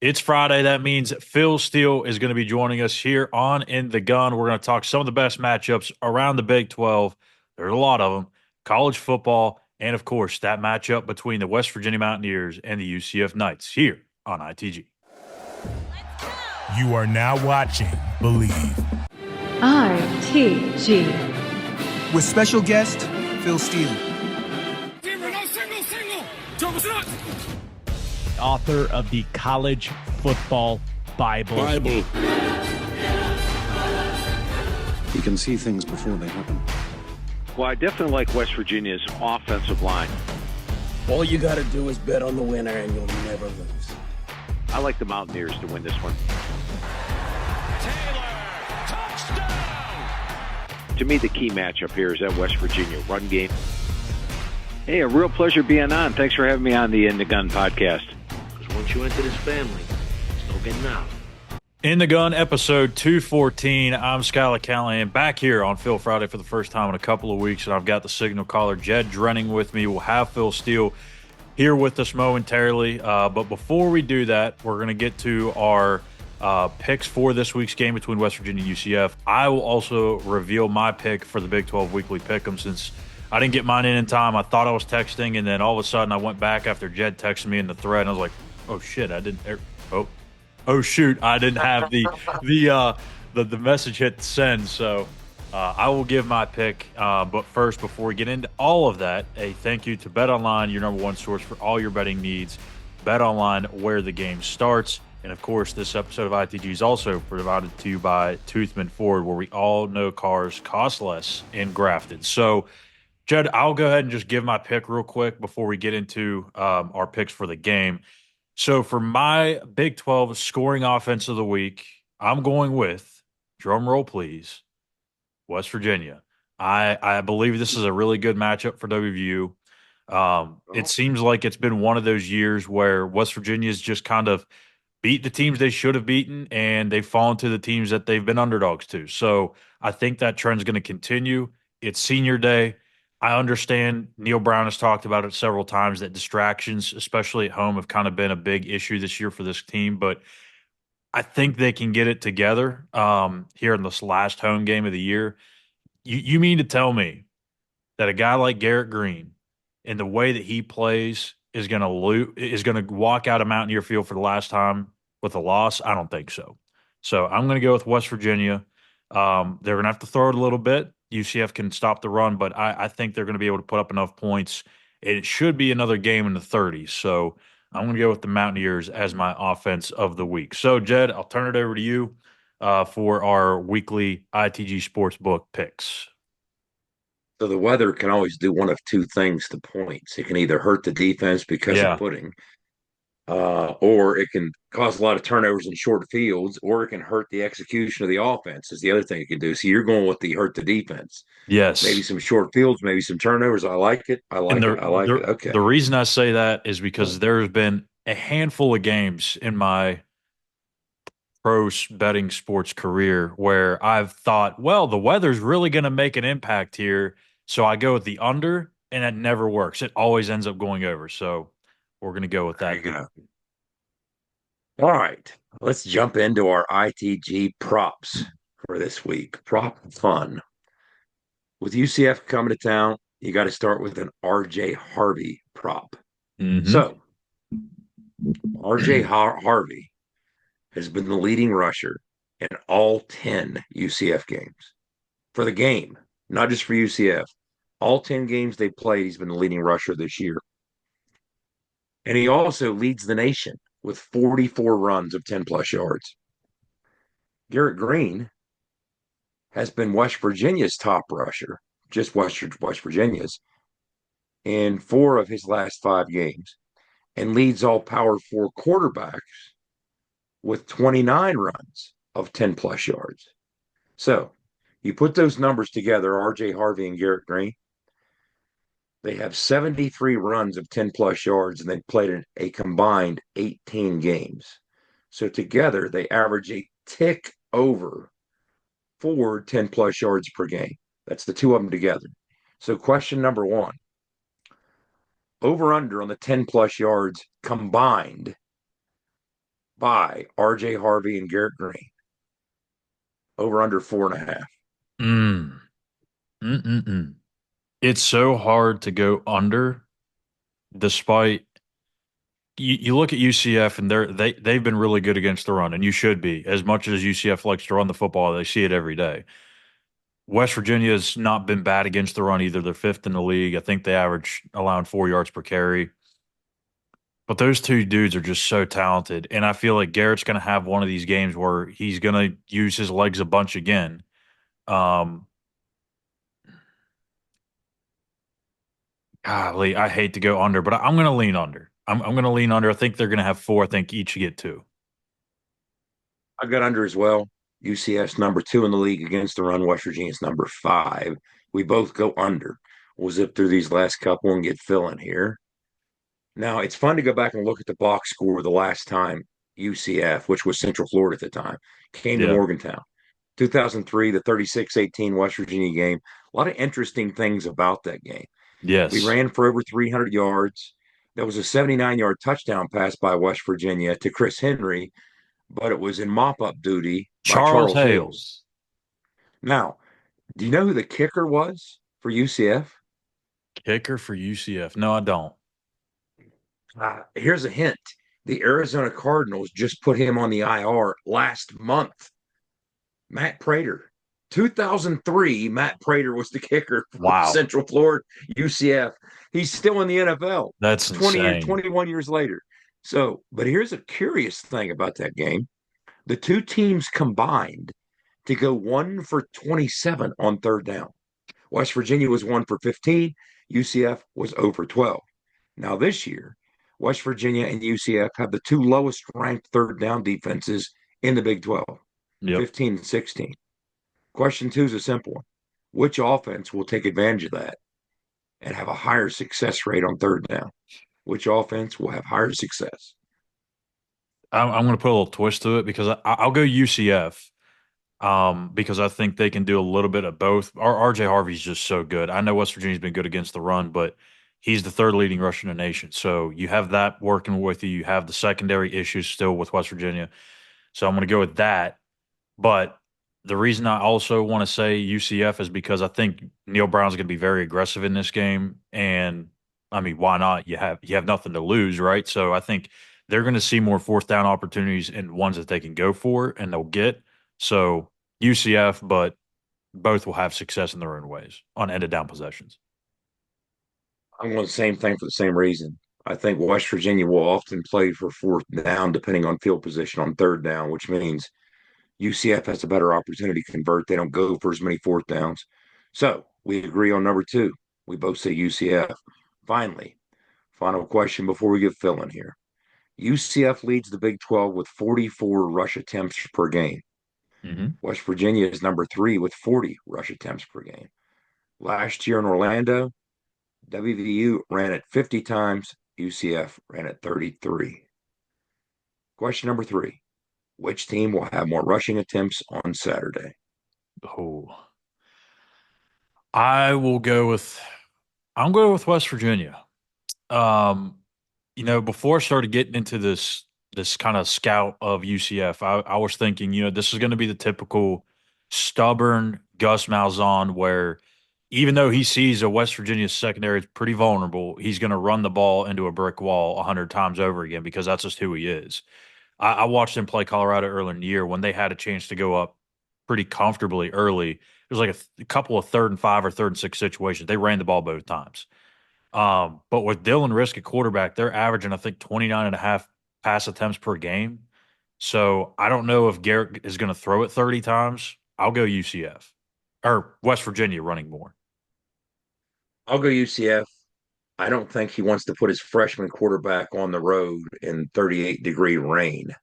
It's Friday. That means Phil Steele is going to be joining us here on In the Gun. We're going to talk some of the best matchups around the Big 12. There's a lot of them. College football, and of course, that matchup between the West Virginia Mountaineers and the UCF Knights here on ITG. You are now watching Believe. ITG. With special guest, Phil Steele. Author of the College Football Bible. You can see things before they happen. Well, I definitely like West Virginia's offensive line. All you got to do is bet on the winner and you'll never lose. I like the Mountaineers to win this one. Taylor, touchdown! To me, the key matchup here is that West Virginia run game. Hey, a real pleasure being on. Thanks for having me on the In the Gun podcast. Because once you enter this family, there's no getting out. In the Gun, episode 214. I'm Skylar Callahan, back here on Phil Friday for the first time in a couple of weeks, and I've got the signal caller Jed Drenning with me. We'll have Phil Steele here with us momentarily, but before we do that, we're going to get to our picks for this week's game between West Virginia and UCF. I will also reveal my pick for the Big 12 Weekly Pick'em since I didn't get mine in time. I thought I was texting, and then all of a sudden I went back after Jed texted me in the thread, and I was like, oh, shit, I didn't oh shoot, I didn't have the message hit send. So I will give my pick. But first, before we get into all of that, a thank you to BetOnline, your number one source for all your betting needs. BetOnline, where the game starts. And of course, this episode of ITG is also provided to you by Toothman Ford, where we all know cars cost less in Grafted. So, Jed, I'll go ahead and just give my pick real quick before we get into our picks for the game. So for my Big 12 scoring offense of the week, I'm going with, drum roll please, West Virginia. I believe this is a really good matchup for WVU. It seems like it's been one of those years where West Virginia's just kind of beat the teams they should have beaten, and they've fallen to the teams that they've been underdogs to. So I think that trend's going to continue. It's senior day. I understand Neil Brown has talked about it several times that distractions, especially at home, have kind of been a big issue this year for this team. But I think they can get it together here in this last home game of the year. You mean to tell me that a guy like Garrett Green, and the way that he plays, is going to walk out of Mountaineer Field for the last time with a loss? I don't think so. So I'm going to go with West Virginia. They're going to have to throw it a little bit. UCF can stop the run, but I think they're going to be able to put up enough points. It should be another game in the 30s. So I'm going to go with the Mountaineers as my offense of the week. So, Jed, I'll turn it over to you for our weekly ITG Sportsbook picks. So the weather can always do one of two things to points. It can either hurt the defense because of footing, or it can cause a lot of turnovers in short fields, or it can hurt the execution of the offense is the other thing it can do. So you're going with the hurt the defense. Yes. Maybe some short fields, maybe some turnovers. I like it. I like it. Okay. The reason I say that is because there's been a handful of games in my pro betting sports career where I've thought, well, the weather's really going to make an impact here. So I go with the under, and it never works. It always ends up going over. So we're going to go with that. All right. Let's jump into our ITG props for this week. Prop fun. With UCF coming to town, you got to start with an RJ Harvey prop. Mm-hmm. So, RJ Harvey has been the leading rusher in all 10 UCF games. For the game, not just for UCF. All 10 games they played, he's been the leading rusher this year. And he also leads the nation with 44 runs of 10-plus yards. Garrett Green has been West Virginia's top rusher, just West Virginia's, in 4 of his last 5 games, and leads all Power 4 quarterbacks with 29 runs of 10-plus yards. So you put those numbers together, RJ Harvey and Garrett Green, they have 73 runs of 10-plus yards, and they've played in a combined 18 games. So together, they average a tick over 4 10-plus yards per game. That's the two of them together. So question number 1, over-under on the 10-plus yards combined by RJ Harvey and Garrett Green. Over under 4.5. Mm. Mm-mm-mm. It's so hard to go under, despite you look at UCF and they've been really good against the run, and you should be. As much as UCF likes to run the football, they see it every day. West Virginia has not been bad against the run either. They're fifth in the league. I think they average allowing 4 yards per carry. But those two dudes are just so talented. And I feel like Garrett's going to have one of these games where he's going to use his legs a bunch again. Um, Golly, I hate to go under, but I'm going to lean under. I'm going to lean under. I think they're going to have four. I think each get two. I got under as well. UCF's number 2 in the league against the run. West Virginia's number 5. We both go under. We'll zip through these last couple and get Phil in here. Now, it's fun to go back and look at the box score the last time UCF, which was Central Florida at the time, came to Yeah. Morgantown. 2003, the 36-18 West Virginia game. A lot of interesting things about that game. We Yes. ran for over 300 yards. There was a 79-yard touchdown pass by West Virginia to Chris Henry, but it was in mop-up duty by Charles Charles Hales. Hales. Now, do you know who the kicker was for UCF? Kicker for UCF. No, I don't. Here's a hint. The Arizona Cardinals just put him on the IR last month. Matt Prater. 2003, Matt Prater was the kicker for Wow. Central Florida, UCF. He's still in the NFL. That's 20 years, insane. 21 years later. So, but here's a curious thing about that game. The two teams combined to go 1 for 27 on third down. West Virginia was 1 for 15. UCF was 0 for 12. Now, this year, West Virginia and UCF have the two lowest ranked third down defenses in the Big 12, Yep. 15 and 16. Question 2 is a simple one. Which offense will take advantage of that and have a higher success rate on third down? Which offense will have higher success? I'm going to put a little twist to it because I'll go UCF because I think they can do a little bit of both. RJ Harvey's just so good. I know West Virginia's been good against the run, but he's the third leading rusher in the nation. So you have that working with you. You have the secondary issues still with West Virginia. So I'm going to go with that. But the reason I also want to say UCF is because I think Neil Brown's going to be very aggressive in this game. And I mean, why not? You have nothing to lose, right? So I think they're going to see more fourth down opportunities and ones that they can go for and they'll get. So UCF, but both will have success in their own ways on ended down possessions. I'm going the same thing for the same reason. I think West Virginia will often play for fourth down, depending on field position on third down, which means UCF has a better opportunity to convert. They don't go for as many fourth downs. So we agree on number 2. We both say UCF. Finally, final question before we get Phil in here. UCF leads the Big 12 with 44 rush attempts per game. Mm-hmm. West Virginia is number 3 with 40 rush attempts per game. Last year in Orlando, WVU ran it 50 times. UCF ran it 33. Question number 3. Which team will have more rushing attempts on Saturday? Oh, I will go with I'm going with West Virginia. Um, before I started getting into this kind of scout of UCF, I was thinking, this is going to be the typical stubborn Gus Malzahn where even though he sees a West Virginia secondary is pretty vulnerable, he's going to run the ball into a brick wall 100 times over again because that's just who he is. I watched him play Colorado earlier in the year when they had a chance to go up pretty comfortably early. It was like a couple of 3rd and 5 or 3rd and 6 situations. They ran the ball both times. But with Dylan Risk at quarterback, they're averaging, I think, 29 and a half pass attempts per game. So I don't know if Garrett is going to throw it 30 times. I'll go UCF or West Virginia running more. I'll go UCF. I don't think he wants to put his freshman quarterback on the road in 38-degree rain, Yeah,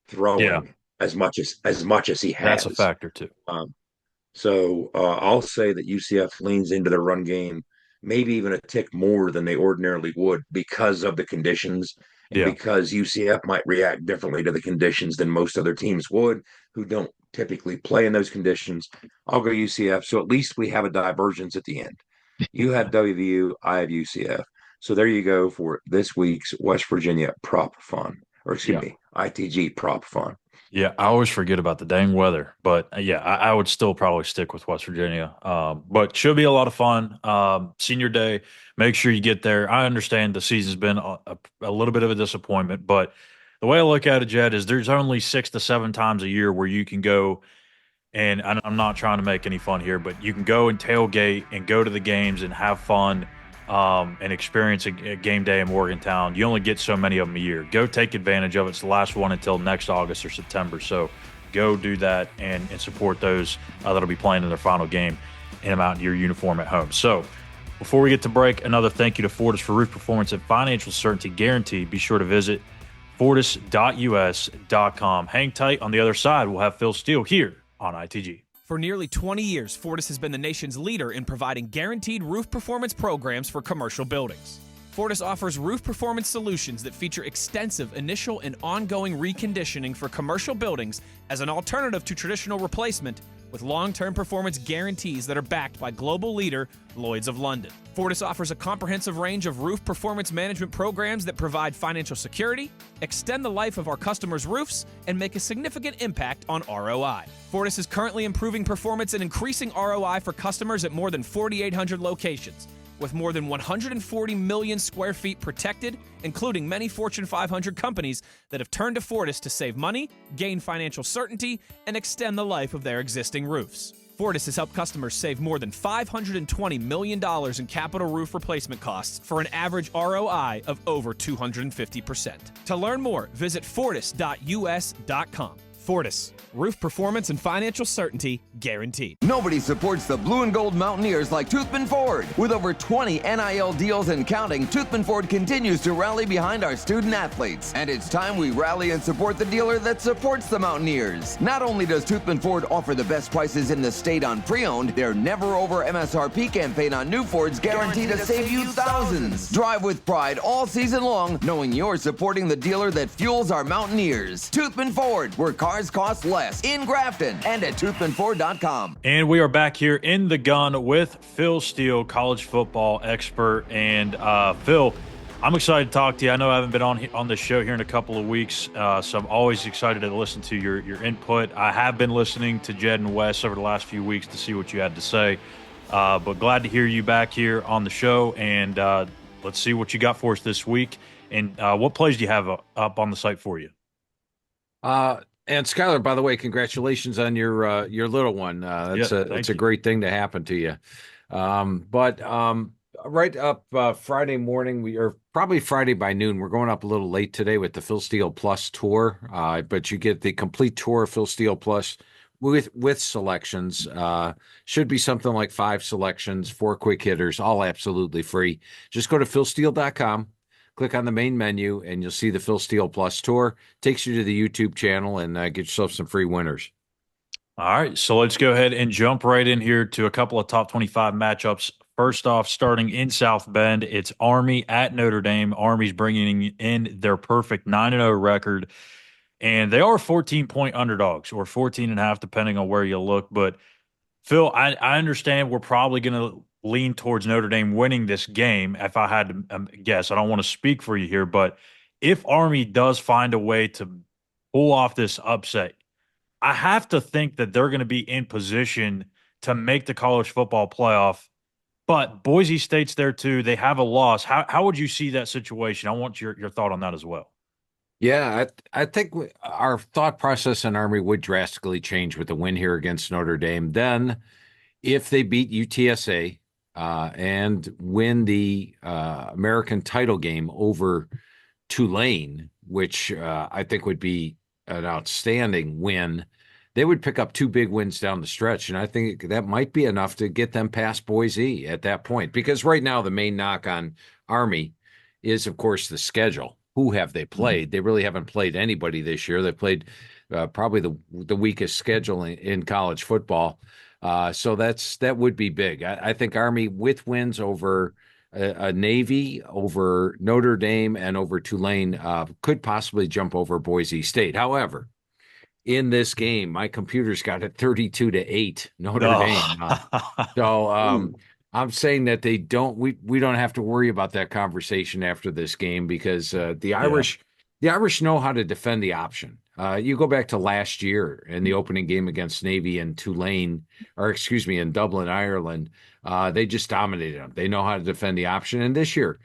throwing as much as he has. that's a factor too. So I'll say that UCF leans into the run game, maybe even a tick more than they ordinarily would because of the conditions and Yeah. because UCF might react differently to the conditions than most other teams would who don't typically play in those conditions. I'll go UCF. So at least we have a divergence at the end. You have WVU, I have UCF. So there you go for this week's West Virginia prop fun. or excuse me, ITG prop fun. Yeah, I always forget about the dang weather, but yeah, I would still probably stick with West Virginia. But should be a lot of fun. Senior day, make sure you get there. I understand the season's been a little bit of a disappointment, but the way I look at it, Jed, is there's only 6 to 7 times a year where you can go, and I'm not trying to make any fun here, but you can go and tailgate and go to the games and have fun and experience a game day in Morgantown. You only get so many of them a year. Go take advantage of it. It's the last one until next August or September. So go do that and support those that'll be playing in their final game in a Mountaineer uniform at home. So before we get to break, another thank you to Fortis for roof performance and financial certainty guaranteed. Be sure to visit fortis.us.com. Hang tight. On the other side, we'll have Phil Steele here on ITG. For nearly 20 years, Fortis has been the nation's leader in providing guaranteed roof performance programs for commercial buildings. Fortis offers roof performance solutions that feature extensive initial and ongoing reconditioning for commercial buildings as an alternative to traditional replacement, with long-term performance guarantees that are backed by global leader Lloyd's of London. Fortis offers a comprehensive range of roof performance management programs that provide financial security, extend the life of our customers' roofs, and make a significant impact on ROI. Fortis is currently improving performance and increasing ROI for customers at more than 4,800 locations, with more than 140 million square feet protected, including many Fortune 500 companies that have turned to Fortis to save money, gain financial certainty, and extend the life of their existing roofs. Fortis has helped customers save more than $520 million in capital roof replacement costs for an average ROI of over 250%. To learn more, visit fortis.us.com. Fortis, roof performance and financial certainty guaranteed. Nobody supports the blue and gold Mountaineers like Toothman Ford. With over 20 NIL deals and counting, Toothman Ford continues to rally behind our student athletes. And it's time we rally and support the dealer that supports the Mountaineers. Not only does Toothman Ford offer the best prices in the state on pre-owned, their never over MSRP campaign on new Fords guaranteed to save you thousands. Drive with pride all season long, knowing you're supporting the dealer that fuels our Mountaineers. Toothman Ford, where cars cost less, in Grafton and at toothmanford.com. And we are back here in the gun with Phil Steele, college football expert. And Phil, I'm excited to talk to you. I know I haven't been on this show here in a couple of weeks, so I'm always excited to listen to your input. I have been listening to Jed and Wes over the last few weeks to see what you had to say, but glad to hear you back here on the show. And let's see what you got for us this week. And what plays do you have up on the site for you? And Skylar, by the way, congratulations on your little one. It's a great thing to happen to you. But right up Friday morning, or probably Friday by noon, we're going up a little late today with the Phil Steele Plus tour. But you get the complete tour of Phil Steele Plus with selections. Should be something like 5 selections, 4 quick hitters, all absolutely free. Just go to philsteele.com. Click on the main menu, and you'll see the Phil Steele Plus tour. Takes you to the YouTube channel, and get yourself some free winners. All right, so let's go ahead and jump right in here to a couple of top 25 matchups. First off, starting in South Bend, it's Army at Notre Dame. Army's bringing in their perfect 9-0 record, and they are 14-point underdogs, or 14.5, depending on where you look. But, Phil, I understand we're probably going to lean towards Notre Dame winning this game. If I had to guess, I don't want to speak for you here, but if Army does find a way to pull off this upset, I have to think that they're going to be in position to make the college football playoff. But Boise State's there too. They have a loss. How would you see that situation? I want your thought on that as well. Yeah, I think our thought process in Army would drastically change with the win here against Notre Dame. Then if they beat UTSA, and win the American title game over Tulane, which I think would be an outstanding win, they would pick up 2 big wins down the stretch. And I think that might be enough to get them past Boise at that point. Because right now the main knock on Army is, of course, the schedule. Who have they played? Mm-hmm. They really haven't played anybody this year. They played probably the weakest schedule in college football. So that would be big. I think Army with wins over a Navy, over Notre Dame, and over Tulane could possibly jump over Boise State. However, in this game, my computer's got it 32-8 Notre Dame. So I'm saying that we don't have to worry about that conversation after this game because the Irish The Irish know how to defend the option. You go back to last year in the opening game against Navy in in Dublin, Ireland. They just dominated them. They know how to defend the option. And this year,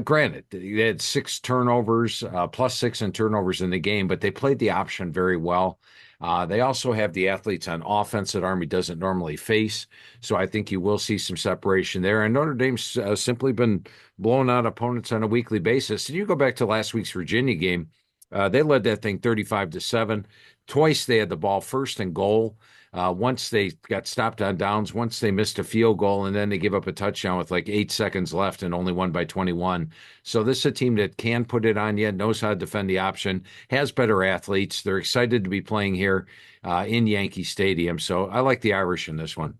granted, they had 6 turnovers, +6 in turnovers in the game, but they played the option very well. They also have the athletes on offense that Army doesn't normally face. So I think you will see some separation there. And Notre Dame's simply been blowing out opponents on a weekly basis. And you go back to last week's Virginia game, they led that thing 35-7. Twice they had the ball first and goal. Once they got stopped on downs, once they missed a field goal, and then they give up a touchdown with like 8 seconds left and only won by 21. So this is a team that can put it on you, knows how to defend the option, has better athletes. They're excited to be playing here in Yankee Stadium. So I like the Irish in this one.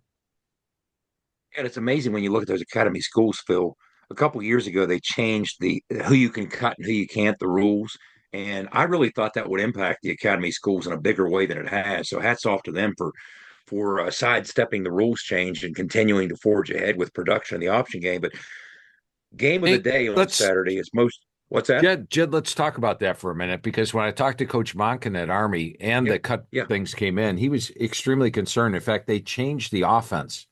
And it's amazing when you look at those academy schools, Phil. A couple of years ago, they changed the who you can cut and who you can't, the rules. And I really thought that would impact the academy schools in a bigger way than it has. So hats off to them for sidestepping the rules change and continuing to forge ahead with production in the option game. But game of the day on Saturday is most. What's that? Jed, let's talk about that for a minute, because when I talked to Coach Monken at Army and the cut things came in, he was extremely concerned. In fact, they changed the offense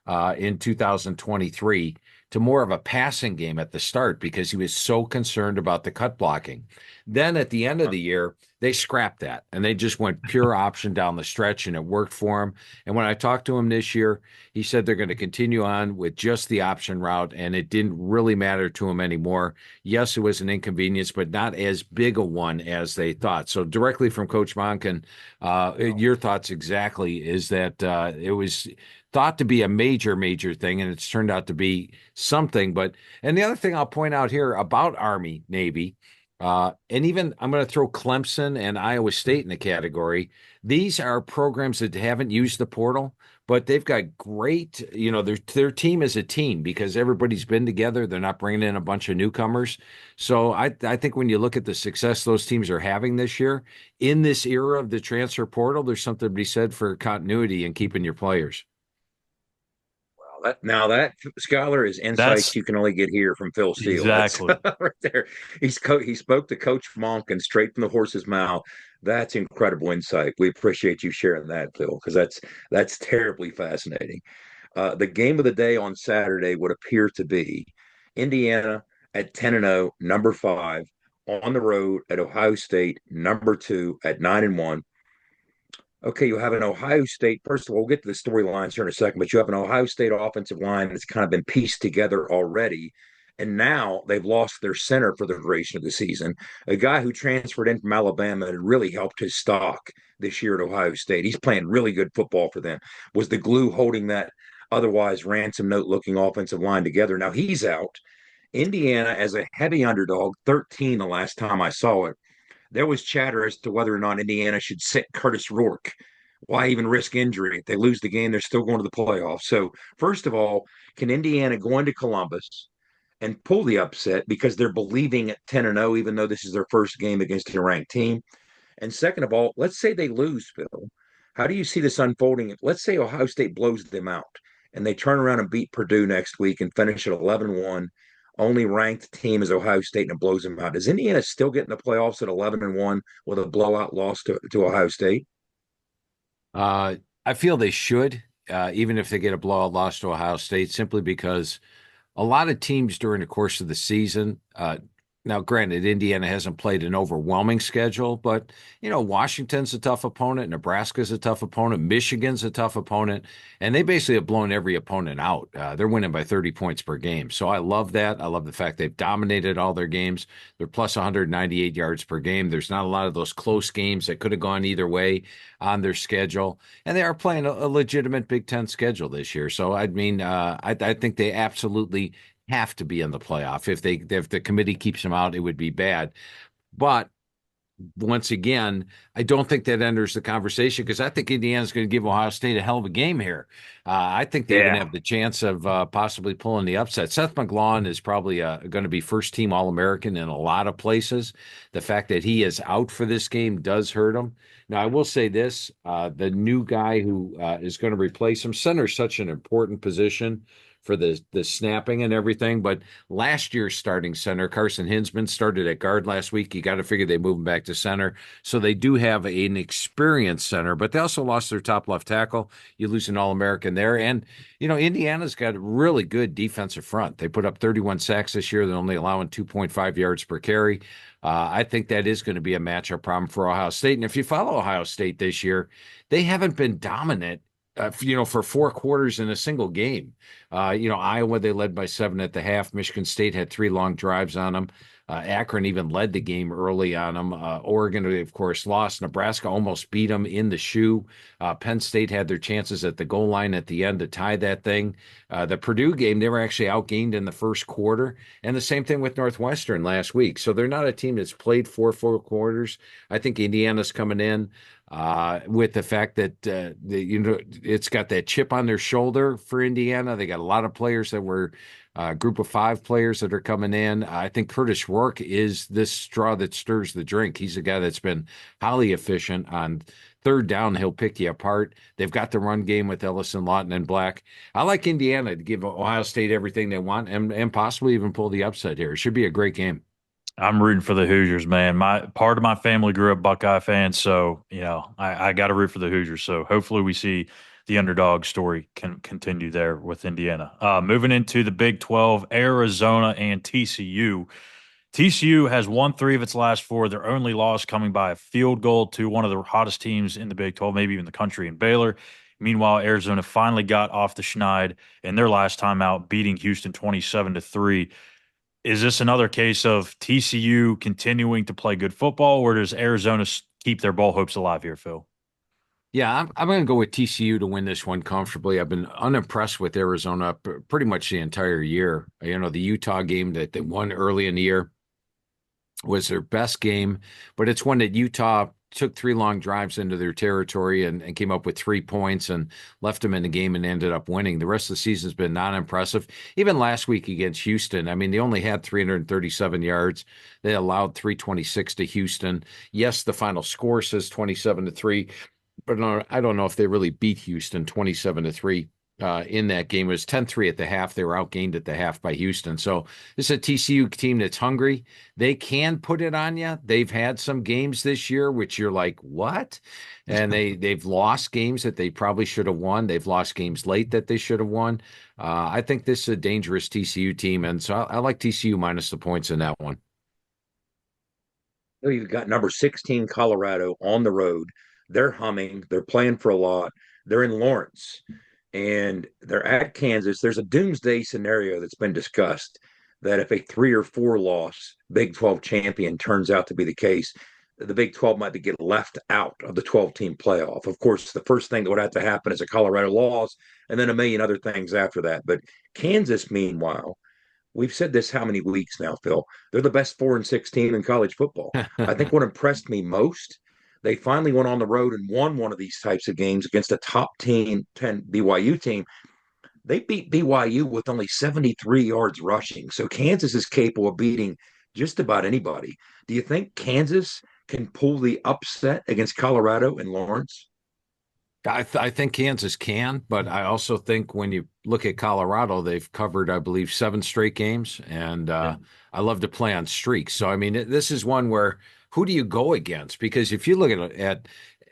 in 2023 to more of a passing game at the start because he was so concerned about the cut blocking. Then at the end of the year, they scrapped that and they just went pure option down the stretch, and it worked for him. And when I talked to him this year, he said they're going to continue on with just the option route, and it didn't really matter to him anymore. Yes, it was an inconvenience, but not as big a one as they thought. So directly from Coach Monken, your thoughts exactly is that it was thought to be a major thing, and it's turned out to be something. And the other thing I'll point out here about Army, Navy, and even I'm going to throw Clemson and Iowa State in the category. These are programs that haven't used the portal, but they've got great, their team is a team because everybody's been together. They're not bringing in a bunch of newcomers. So I think when you look at the success those teams are having this year in this era of the transfer portal, there's something to be said for continuity and keeping your players. That Scholar is insights you can only get here from Phil Steele. Exactly. Right there. He spoke to Coach Monken straight from the horse's mouth. That's incredible insight. We appreciate you sharing that, Phil, because that's terribly fascinating. The game of the day on Saturday would appear to be Indiana at 10-0, number 5, on the road at Ohio State, number 2 at 9-1. Okay, you have an Ohio State. First of all, we'll get to the storylines here in a second, but you have an Ohio State offensive line that's kind of been pieced together already. And now they've lost their center for the duration of the season. A guy who transferred in from Alabama and really helped his stock this year at Ohio State. He's playing really good football for them. Was the glue holding that otherwise ransom note looking offensive line together. Now he's out. Indiana as a heavy underdog, 13 the last time I saw it. There was chatter as to whether or not Indiana should sit Curtis Rourke. Why even risk injury? If they lose the game, they're still going to the playoffs. So, first of all, can Indiana go into Columbus and pull the upset because they're believing at 10-0, even though this is their first game against a ranked team? And second of all, let's say they lose, Phil. How do you see this unfolding? Let's say Ohio State blows them out and they turn around and beat Purdue next week and finish at 11-1. Only ranked team is Ohio State, and it blows them out. Does Indiana still get in the playoffs at 11-1 with a blowout loss to Ohio State? I feel they should, even if they get a blowout loss to Ohio State, simply because a lot of teams during the course of the season, now, granted, Indiana hasn't played an overwhelming schedule, but, Washington's a tough opponent. Nebraska's a tough opponent. Michigan's a tough opponent. And they basically have blown every opponent out. They're winning by 30 points per game. So I love that. I love the fact they've dominated all their games. They're plus 198 yards per game. There's not a lot of those close games that could have gone either way on their schedule. And they are playing a legitimate Big Ten schedule this year. So, I think they absolutely have to be in the playoff. If the committee keeps them out, it would be bad. But once again, I don't think that enters the conversation because I think Indiana's going to give Ohio State a hell of a game here. I think they even have the chance of possibly pulling the upset. Seth McLaughlin is probably going to be first-team All-American in a lot of places. The fact that he is out for this game does hurt him. Now, I will say this, the new guy who is going to replace him, center is such an important position for the snapping and everything. But last year's starting center, Carson Hinsman, started at guard last week. You got to figure they move him back to center. So they do have an experienced center, but they also lost their top left tackle. You lose an All-American there. And, Indiana's got a really good defensive front. They put up 31 sacks this year. They're only allowing 2.5 yards per carry. I think that is going to be a matchup problem for Ohio State. And if you follow Ohio State this year, they haven't been dominant for 4 quarters in a single game. Iowa, they led by 7 at the half. Michigan State had 3 long drives on them. Akron even led the game early on them. Oregon, of course, lost. Nebraska almost beat them in the shoe. Penn State had their chances at the goal line at the end to tie that thing. The Purdue game, they were actually outgained in the first quarter. And the same thing with Northwestern last week. So they're not a team that's played 4 quarters. I think Indiana's coming in with the fact that it's got that chip on their shoulder for Indiana. They got a lot of players that were group of 5 players that are coming in. I think Curtis Rourke is this straw that stirs the drink. He's a guy that's been highly efficient on third down. He'll pick you apart. They've got the run game with Ellison, Lawton, and Black. I like Indiana to give Ohio State everything they want and possibly even pull the upset here. It should be a great game. I'm rooting for the Hoosiers, man. Part of my family grew up Buckeye fans, so I got to root for the Hoosiers. So hopefully we see the underdog story can continue there with Indiana. Moving into the Big 12, Arizona and TCU. TCU has won 3 of its last 4. Their only loss coming by a field goal to one of the hottest teams in the Big 12, maybe even the country, in Baylor. Meanwhile, Arizona finally got off the schneid in their last time out, beating Houston 27-3. Is this another case of TCU continuing to play good football, or does Arizona keep their bowl hopes alive here, Phil? Yeah, I'm going to go with TCU to win this one comfortably. I've been unimpressed with Arizona pretty much the entire year. The Utah game that they won early in the year was their best game, but it's one that Utah took 3 long drives into their territory and came up with 3 points and left them in the game and ended up winning. The rest of the season's been non-impressive. Even last week against Houston, they only had 337 yards. They allowed 326 to Houston. Yes, the final score says 27-3, but no, I don't know if they really beat Houston 27-3. In that game. It was 10-3 at the half. They were outgained at the half by Houston. So this is a TCU team that's hungry. They can put it on you. They've had some games this year which you're like, what? And they've lost games that they probably should have won. They've lost games late that they should have won. I think this is a dangerous TCU team, and so I like TCU minus the points in that one. You've got number 16 Colorado on the road. They're humming. They're playing for a lot. They're in Lawrence. And they're at Kansas. There's a doomsday scenario that's been discussed that if a 3 or 4 loss Big 12 champion turns out to be the case, the Big 12 might get left out of the 12-team playoff. Of course, the first thing that would have to happen is a Colorado loss, and then a million other things after that. But Kansas, meanwhile, we've said this how many weeks now, Phil? They're the best 4-6 team in college football. I think what impressed me most, they finally went on the road and won one of these types of games against a top 10 BYU team. They beat BYU with only 73 yards rushing. So Kansas is capable of beating just about anybody. Do you think Kansas can pull the upset against Colorado and Lawrence? I think Kansas can, but I also think when you look at Colorado, they've covered, I believe, 7 straight games, and I love to play on streaks. So, this is one where who do you go against? Because if you look at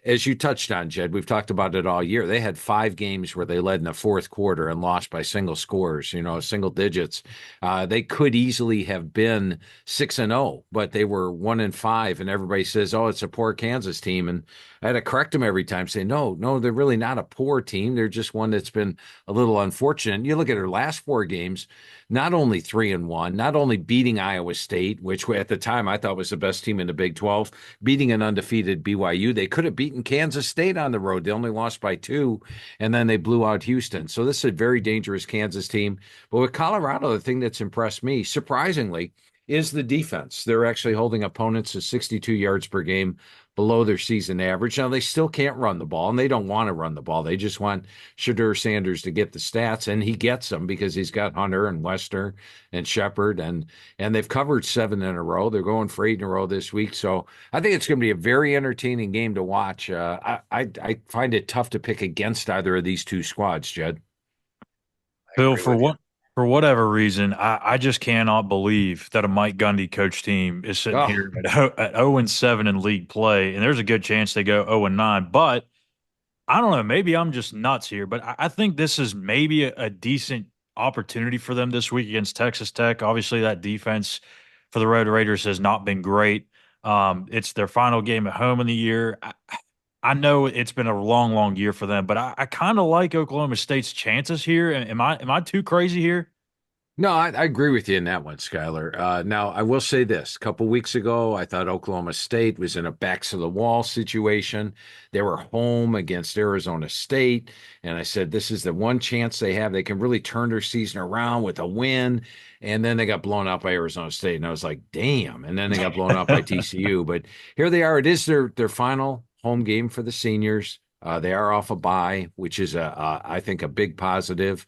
as you touched on, Jed, we've talked about it all year. They had 5 games where they led in the fourth quarter and lost by single scores, single digits. They could easily have been 6-0, but they were 1-5, and everybody says, "Oh, it's a poor Kansas team." And I had to correct them every time, say, "No, they're really not a poor team. They're just one that's been a little unfortunate." You look at their last 4 games, not only 3-1, not only beating Iowa State, which at the time I thought was the best team in the Big 12, beating an undefeated BYU. They could have beaten Kansas State on the road. They only lost by 2, and then they blew out Houston. So this is a very dangerous Kansas team. But with Colorado, the thing that's impressed me, surprisingly, is the defense. They're actually holding opponents to 62 yards per game, below their season average. Now, they still can't run the ball, and they don't want to run the ball. They just want Shedeur Sanders to get the stats, and he gets them because he's got Hunter and Wester and Shepard, and they've covered 7 in a row. They're going for 8 in a row this week. So I think it's going to be a very entertaining game to watch. I find it tough to pick against either of these two squads, Jed. Phil, for For whatever reason, I just cannot believe that a Mike Gundy coach team is sitting Oh, here at 0-7 in league play, and there's a good chance they go 0-9. But I don't know, maybe I'm just nuts here, but I think this is maybe a decent opportunity for them this week against Texas Tech. Obviously, that defense for the Red Raiders has not been great. It's their final game at home in the year. I know it's been a long, long year for them, but I kind of like Oklahoma State's chances here. Am I too crazy here? no, I agree with you in that one, Skylar. Now, I will say this. A couple weeks ago, I thought Oklahoma State was in a backs to the wall situation. They were home against Arizona State, and I said, this is the one chance they have. They can really turn their season around with a win. And then they got blown out by Arizona State, and I was like, damn. And then they got blown out by TCU. But here they are. It is their final home game for the seniors. They are off a bye, which is I think a big positive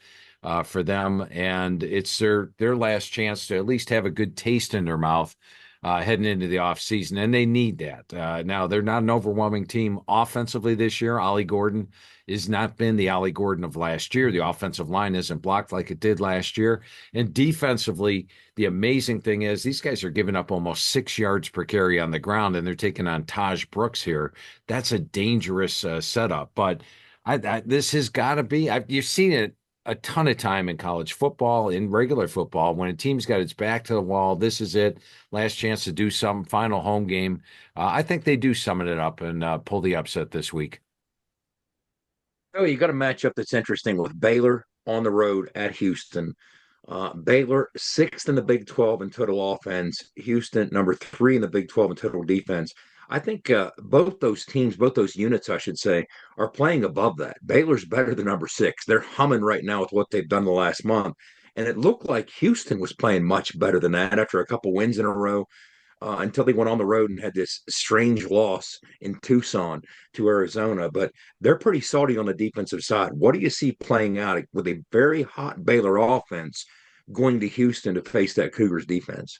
for them, and it's their last chance to at least have a good taste in their mouth heading into the offseason, and they need that. Now, they're not an overwhelming team offensively this year. Ollie Gordon has not been the Ollie Gordon of last year. The offensive line isn't blocked like it did last year. And defensively, the amazing thing is these guys are giving up almost 6 yards per carry on the ground, and they're taking on Taj Brooks here. That's a dangerous setup, but this has got to be, you've seen it a ton of time in college football, in regular football. When a team's got its back to the wall, this is it. Last chance to do some final home game. I think they do summon it up and pull the upset this week. Oh, you got a matchup that's interesting with Baylor on the road at Houston. Baylor, sixth in the Big 12 in total offense. Houston, number three in the Big 12 in total defense. I think both those teams, both those units, I should say, are playing above that. Baylor's better than number six. They're humming right now with what they've done the last month. And it looked like Houston was playing much better than that after a couple wins in a row until they went on the road and had this strange loss in Tucson to Arizona. But they're pretty salty on the defensive side. What do you see playing out with a very hot Baylor offense going to Houston to face that Cougars defense?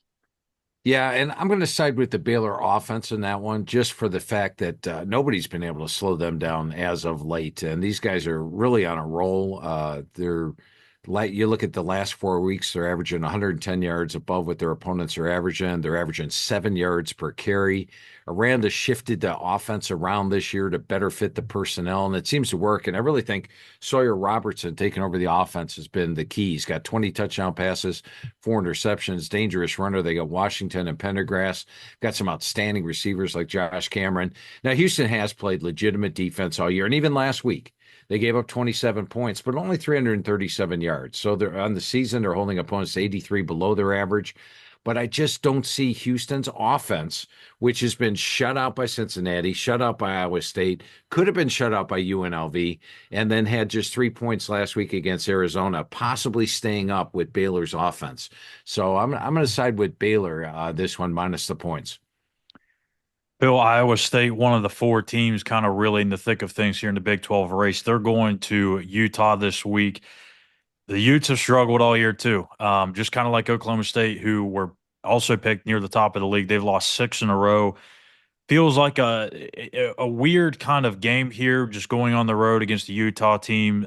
Yeah, and I'm going to side with the Baylor offense in that one, just for the fact that nobody's been able to slow them down as of late. And these guys are really on a roll. You look at the last 4 weeks, they're averaging 110 yards above what their opponents are averaging. They're averaging 7 yards per carry. Aranda shifted the offense around this year to better fit the personnel, and it seems to work. And I really think Sawyer Robertson taking over the offense has been the key. He's got 20 touchdown passes, 4 interceptions, dangerous runner. They got Washington and Pendergrass. Got some outstanding receivers like Josh Cameron. Now, Houston has played legitimate defense all year, and even last week. They gave up 27 points, but only 337 yards. So they're on the season, they're holding opponents 83 below their average. But I just don't see Houston's offense, which has been shut out by Cincinnati, shut out by Iowa State, could have been shut out by UNLV, and then had just 3 points last week against Arizona, possibly staying up with Baylor's offense. So I'm going to side with Baylor this one minus the points. Bill, Iowa State, one of the 4 teams kind of really in the thick of things here in the Big 12 race. They're going to Utah this week. The Utes have struggled all year too. Just kind of like Oklahoma State, who were also picked near the top of the league. They've lost 6 in a row. Feels like a weird kind of game here, just going on the road against the Utah team.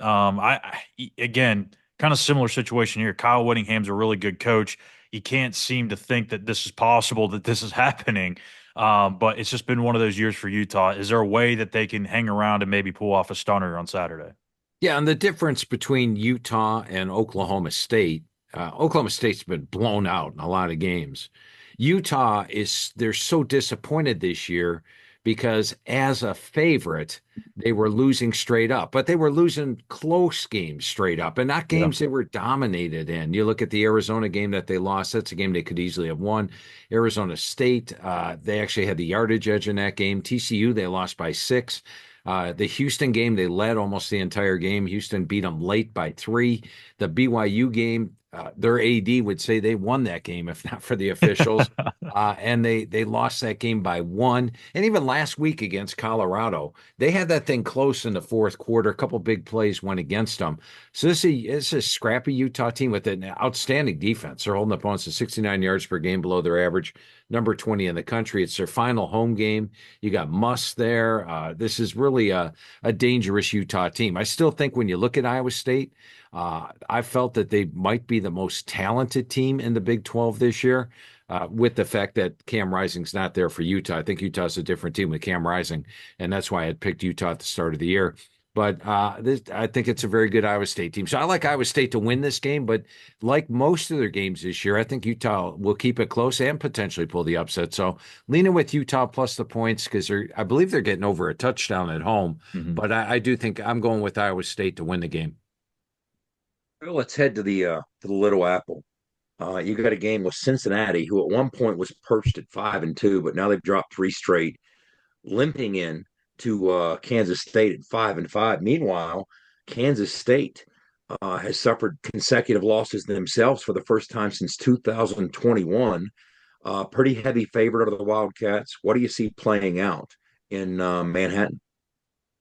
Again, kind of similar situation here. Kyle Whittingham's a really good coach. You can't seem to think that this is possible, that this is happening. But it's just been one of those years for Utah. Is there a way that they can hang around and maybe pull off a stunner on Saturday? Yeah, and the difference between Utah and Oklahoma State, Oklahoma State's been blown out in a lot of games. Utah they're so disappointed this year because as a favorite, they were losing straight up, but they were losing close games straight up and not games they were dominated in. You look at the Arizona game that they lost, that's a game they could easily have won. Arizona State, they actually had the yardage edge in that game. TCU, they lost by 6. The Houston game, they led almost the entire game. Houston beat them late by 3. The BYU game, their AD would say they won that game if not for the officials. And they lost that game by 1. And even last week against Colorado, they had that thing close in the fourth quarter. A couple big plays went against them. So this is a scrappy Utah team with an outstanding defense. They're holding opponents to 69 yards per game below their average, number 20 in the country. It's their final home game. You got Muss there. This is really a dangerous Utah team. I still think when you look at Iowa State, I felt that they might be maybe the most talented team in the Big 12 this year, with the fact that Cam Rising's not there for Utah. I think Utah's a different team with Cam Rising, and that's why I had picked Utah at the start of the year. But I think it's a very good Iowa State team. So I like Iowa State to win this game, but like most of their games this year, I think Utah will keep it close and potentially pull the upset. So leaning with Utah plus the points because I believe they're getting over a touchdown at home. Mm-hmm. But I do think I'm going with Iowa State to win the game. Well, let's head to the Little Apple. You got a game with Cincinnati, who at one point was perched at 5-2, but now they've dropped 3 straight, limping in to Kansas State at 5-5. Meanwhile, Kansas State has suffered consecutive losses themselves for the first time since 2021. Pretty heavy favorite of the Wildcats. What do you see playing out in Manhattan?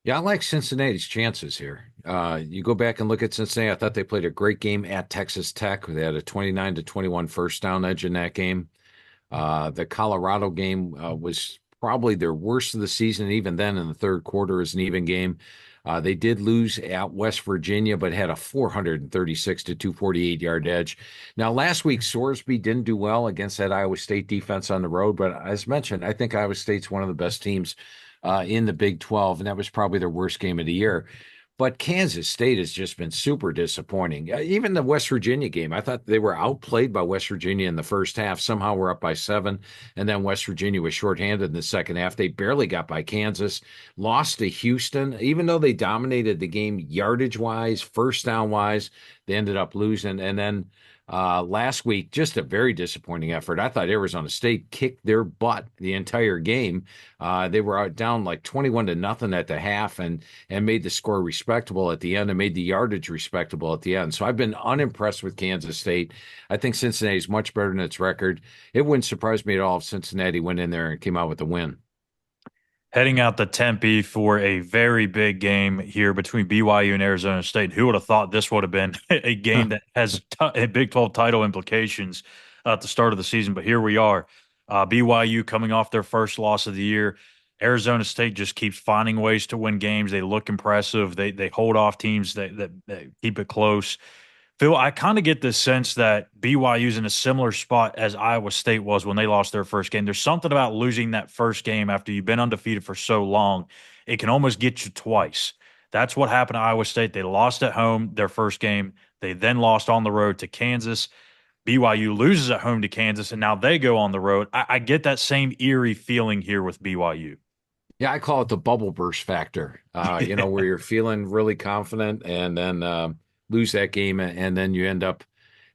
Yeah, I like Cincinnati's chances here. You go back and look at Cincinnati. I thought they played a great game at Texas Tech. They had a 29-21 first down edge in that game. The Colorado game was probably their worst of the season. Even then, in the third quarter, is an even game. They did lose at West Virginia, but had a 436-248 yard edge. Now, last week, Sorsby didn't do well against that Iowa State defense on the road. But as mentioned, I think Iowa State's one of the best teams in the Big 12, and that was probably their worst game of the year. But Kansas State has just been super disappointing. Even the West Virginia game, I thought they were outplayed by West Virginia in the first half. Somehow we're up by 7, and then West Virginia was shorthanded in the second half. They barely got by Kansas, lost to Houston. Even though they dominated the game yardage-wise, first down-wise, they ended up losing. And then last week, just a very disappointing effort. I thought Arizona State kicked their butt the entire game. They were down like 21-0 at the half and made the score respectable at the end and made the yardage respectable at the end. So I've been unimpressed with Kansas State. I think Cincinnati's much better than its record. It wouldn't surprise me at all if Cincinnati went in there and came out with a win. Heading out to Tempe for a very big game here between BYU and Arizona State. Who would have thought this would have been a game that has a Big 12 title implications at the start of the season? But here we are. BYU coming off their first loss of the year. Arizona State just keeps finding ways to win games. They look impressive. They hold off teams that keep it close. Phil, I kind of get this sense that BYU's in a similar spot as Iowa State was when they lost their first game. There's something about losing that first game after you've been undefeated for so long. It can almost get you twice. That's what happened to Iowa State. They lost at home their first game. They then lost on the road to Kansas. BYU loses at home to Kansas, and now they go on the road. I get that same eerie feeling here with BYU. Yeah, I call it the bubble burst factor, where you're feeling really confident and then lose that game, and then you end up,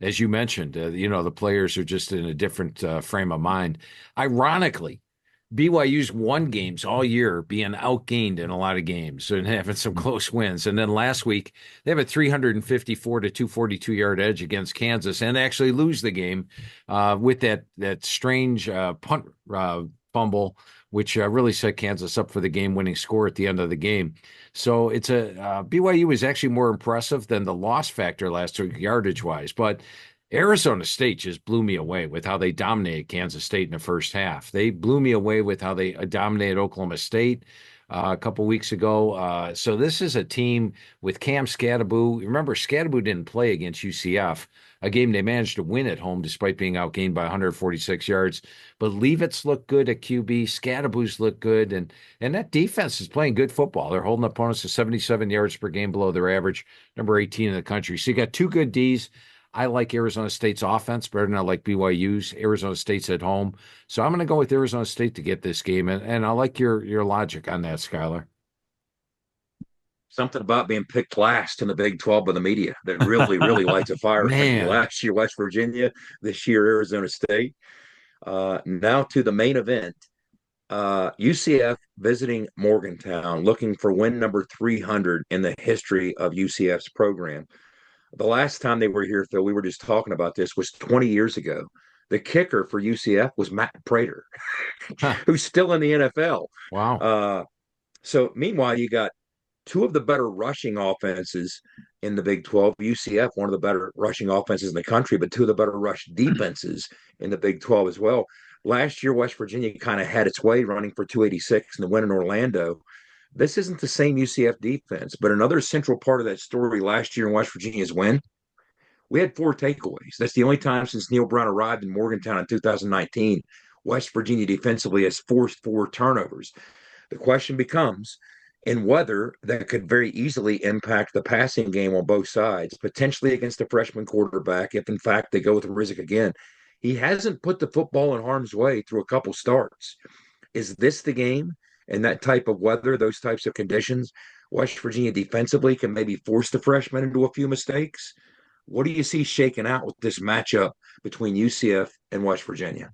as you mentioned, the players are just in a different frame of mind. Ironically, BYU's won games all year, being outgained in a lot of games and having some close wins. And then last week, they have a 354-242 yard edge against Kansas and actually lose the game with that strange punt fumble, which really set Kansas up for the game-winning score at the end of the game. So it's BYU was actually more impressive than the loss factor last week yardage-wise. But Arizona State just blew me away with how they dominated Kansas State in the first half. They blew me away with how they dominated Oklahoma State a couple weeks ago. So this is a team with Cam Scadaboo. Remember, Scadaboo didn't play against UCF, a game they managed to win at home despite being outgained by 146 yards. But Leavitt's look good at QB. Scadaboo's look good. And that defense is playing good football. They're holding opponents to 77 yards per game below their average, number 18 in the country. So you got two good Ds. I like Arizona State's offense better than I like BYU's. Arizona State's at home. So I'm going to go with Arizona State to get this game. And I like your logic on that, Skylar. Something about being picked last in the Big 12 by the media that really, really lights a fire. Man. Last year, West Virginia. This year, Arizona State. Now to the main event. UCF visiting Morgantown, looking for win number 300 in the history of UCF's program. The last time they were here, Phil, we were just talking about this, was 20 years ago. The kicker for UCF was Matt Prater, who's still in the NFL. Wow. So meanwhile, you got two of the better rushing offenses in the Big 12. UCF, one of the better rushing offenses in the country, but two of the better rush defenses in the Big 12 as well. Last year, West Virginia kind of had its way running for 286 in the win in Orlando. This isn't the same UCF defense, but another central part of that story last year in West Virginia's win We had 4 takeaways. That's the only time since Neil Brown arrived in Morgantown in 2019 West Virginia defensively has forced 4 turnovers. The question becomes, in weather that could very easily impact the passing game on both sides, potentially against a freshman quarterback, if in fact they go with Rizik again. He hasn't put the football in harm's way through a couple starts. Is this the game? In that type of weather, those types of conditions, West Virginia defensively can maybe force the freshman into a few mistakes. What do you see shaking out with this matchup between UCF and West Virginia?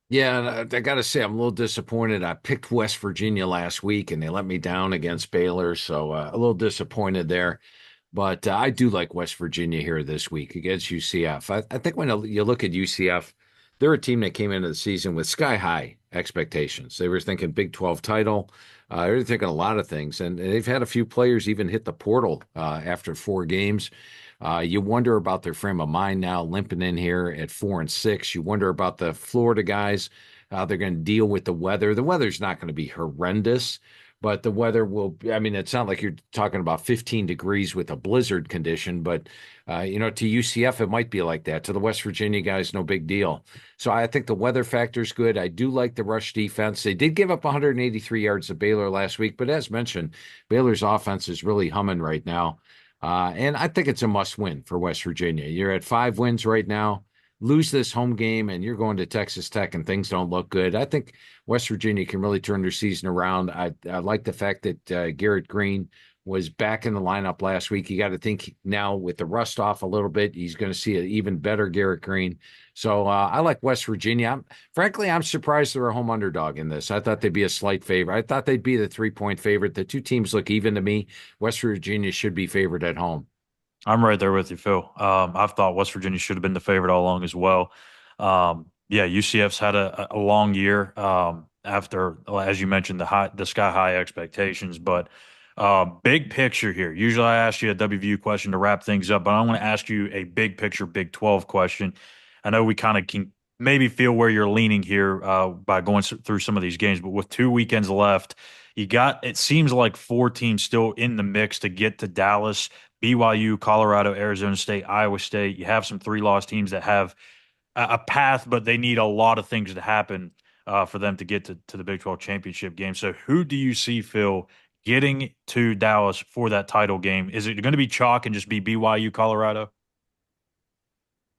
Yeah, and I got to say, I'm a little disappointed. I picked West Virginia last week, and they let me down against Baylor, so a little disappointed there. But I do like West Virginia here this week against UCF. I think when you look at UCF, they're a team that came into the season with sky-high expectations. They were thinking Big 12 title. They were thinking a lot of things, and they've had a few players even hit the portal after 4 games. You wonder about their frame of mind now, limping in here at 4-6. You wonder about the Florida guys, how they're going to deal with the weather. The weather's not going to be horrendous, but the weather will, I mean, it's not like you're talking about 15 degrees with a blizzard condition, but, to UCF, it might be like that. To the West Virginia guys, no big deal. So I think the weather factor is good. I do like the rush defense. They did give up 183 yards to Baylor last week, but as mentioned, Baylor's offense is really humming right now. And I think it's a must-win for West Virginia. You're at 5 wins right now. Lose this home game, and you're going to Texas Tech, and things don't look good. I think West Virginia can really turn their season around. I like the fact that Garrett Green was back in the lineup last week. You got to think now with the rust off a little bit, he's going to see an even better Garrett Green. So I like West Virginia. Frankly, I'm surprised they're a home underdog in this. I thought they'd be a slight favorite. I thought they'd be the 3-point favorite. The 2 teams look even to me. West Virginia should be favored at home. I'm right there with you, Phil. I've thought West Virginia should have been the favorite all along as well. UCF's had a long year after, as you mentioned, the sky-high expectations. But big picture here. Usually I ask you a WVU question to wrap things up, but I want to ask you a big picture Big 12 question. I know we kind of can maybe feel where you're leaning here by going through some of these games, but with 2 weekends left, it seems like 4 teams still in the mix to get to Dallas, BYU, Colorado, Arizona State, Iowa State. You have some 3-loss teams that have a path, but they need a lot of things to happen for them to get to the Big 12 championship game. So who do you see, Phil, getting to Dallas for that title game? Is it going to be chalk and just be BYU, Colorado?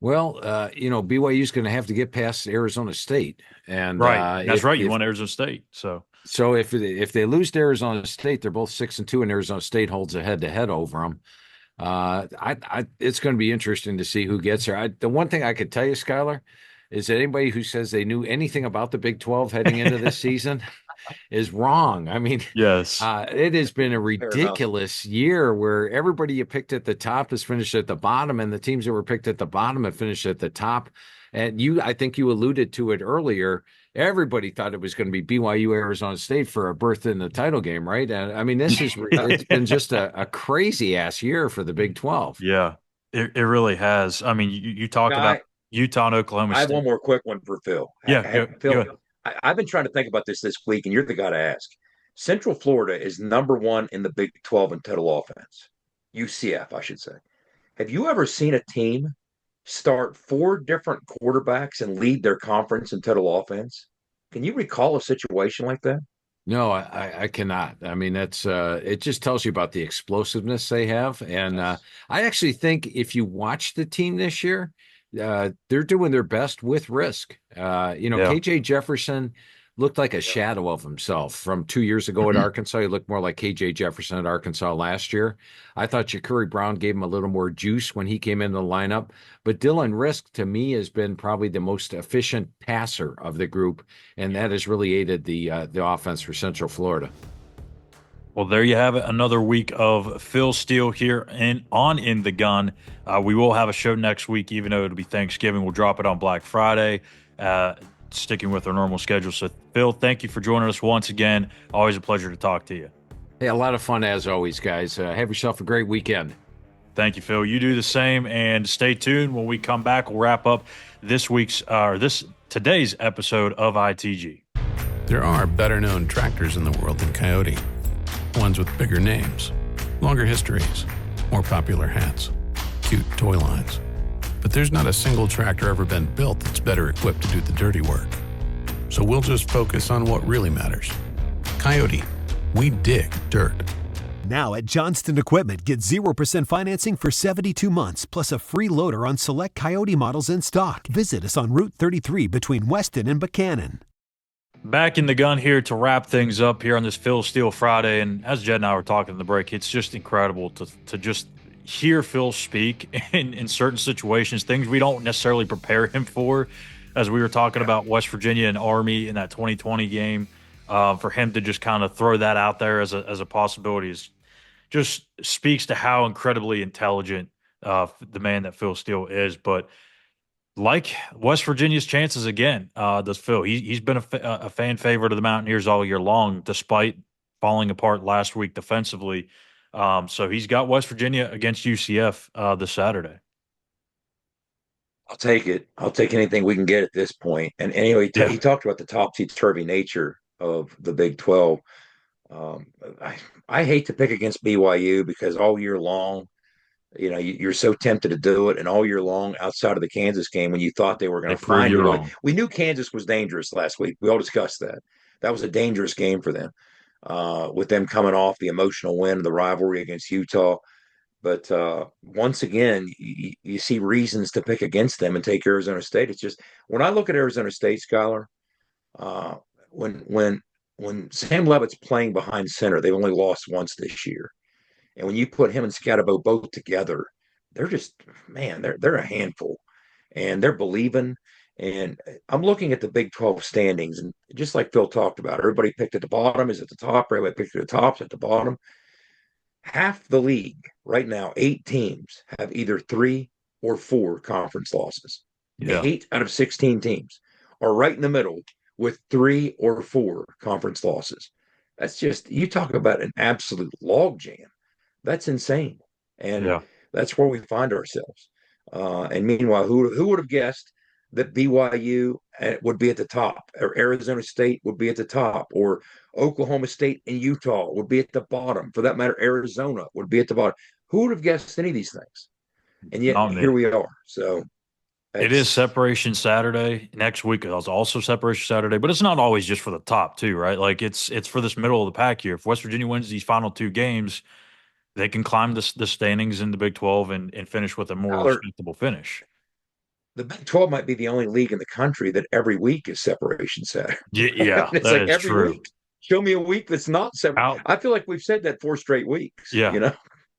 Well, BYU is going to have to get past Arizona State, and right, that's right. You want Arizona State, so if they lose to Arizona State, they're both 6-2, and Arizona State holds a head-to-head over them. It's going to be interesting to see who gets there. The one thing I could tell you, Skylar, is that anybody who says they knew anything about the Big 12 heading into this season is wrong. I mean, yes, it has been a ridiculous year where everybody you picked at the top has finished at the bottom, and the teams that were picked at the bottom have finished at the top. And I think you alluded to it earlier. Everybody thought it was going to be BYU, Arizona State for a berth in the title game, right? And I mean, it's been just a crazy ass year for the Big 12. Yeah, it really has. I mean, you talked about Utah and Oklahoma State. I have one more quick one for Phil. Yeah, Phil, I've been trying to think about this week, and you're the guy to ask. Central Florida is number 1 in the Big 12 in total offense. UCF, I should say. Have you ever seen a team start 4 different quarterbacks and lead their conference in total offense? Can you recall a situation like that? No, I cannot. I mean, that's it just tells you about the explosiveness they have. And I actually think if you watch the team this year, they're doing their best with risk. KJ Jefferson looked like a shadow of himself from 2 years ago at Arkansas. He looked more like KJ Jefferson at Arkansas last year. I thought Ja'Cory Brown gave him a little more juice when he came into the lineup. But Dylan Risk, to me, has been probably the most efficient passer of the group, and that has really aided the offense for Central Florida. Well, there you have it. Another week of Phil Steele here on In the Gun. We will have a show next week, even though it'll be Thanksgiving. We'll drop it on Black Friday, sticking with our normal schedule. So, Phil, thank you for joining us once again. Always a pleasure to talk to you. Hey, a lot of fun as always, guys. Have yourself a great weekend. Thank you, Phil. You do the same, and stay tuned. When we come back, we'll wrap up today's episode of ITG. There are better-known tractors in the world than Coyote. Ones with bigger names, longer histories, more popular hats, cute toy lines. there's not a single tractor ever been built that's better equipped to do the dirty work. So we'll just focus on what really matters. Coyote, we dig dirt. Now at Johnston Equipment, get 0% financing for 72 months, plus a free loader on select Coyote models in stock. Visit us on Route 33 between Weston and Buchanan. Back in the gun here to wrap things up here on this Phil Steele Friday. And as Jed and I were talking in the break, it's just incredible to just hear Phil speak in certain situations, things we don't necessarily prepare him for. As we were talking about West Virginia and Army in that 2020 game, for him to just kind of throw that out there as a possibility is just speaks to how incredibly intelligent the man that Phil Steele is. But like West Virginia's chances again, does Phil. He's been a fan favorite of the Mountaineers all year long, despite falling apart last week defensively. So he's got West Virginia against UCF this Saturday. I'll take it. I'll take anything we can get at this point. And anyway, he talked about the topsy-turvy nature of the Big 12. I hate to pick against BYU because all year long, you're so tempted to do it. And all year long, outside of the Kansas game, when you thought they were going to find you, we knew Kansas was dangerous last week. We all discussed that. That was a dangerous game for them, with them coming off the emotional win of the rivalry against Utah. But once again, you see reasons to pick against them and take Arizona State. It's just when I look at Arizona State, Skylar, when Sam Levitt's playing behind center, they've only lost once this year. And when you put him and Scatterbo both together, they're just, man, they're a handful. And they're believing. And I'm looking at the Big 12 standings, and just like Phil talked about, everybody picked at the bottom is at the top, everybody picked at the top is at the bottom. Half the league right now, 8 teams, have either 3 or 4 conference losses. Yeah. 8 out of 16 teams are right in the middle with 3 or 4 conference losses. That's just, you talk about an absolute logjam. That's insane. And that's where we find ourselves. And meanwhile, who would have guessed that BYU would be at the top, or Arizona State would be at the top, or Oklahoma State and Utah would be at the bottom? For that matter, Arizona would be at the bottom. Who would have guessed any of these things? And yet here we are. So it is Separation Saturday. Next week is also Separation Saturday, but it's not always just for the top two, right? Like it's for this middle of the pack here. If West Virginia wins these final 2 games, they can climb the standings in the Big 12 and finish with a more respectable finish. The Big 12 might be the only league in the country that every week is Separation Saturday. Yeah, it's like every true. Week. Show me a week that's not separate. I feel like we've said that 4 straight weeks. Yeah.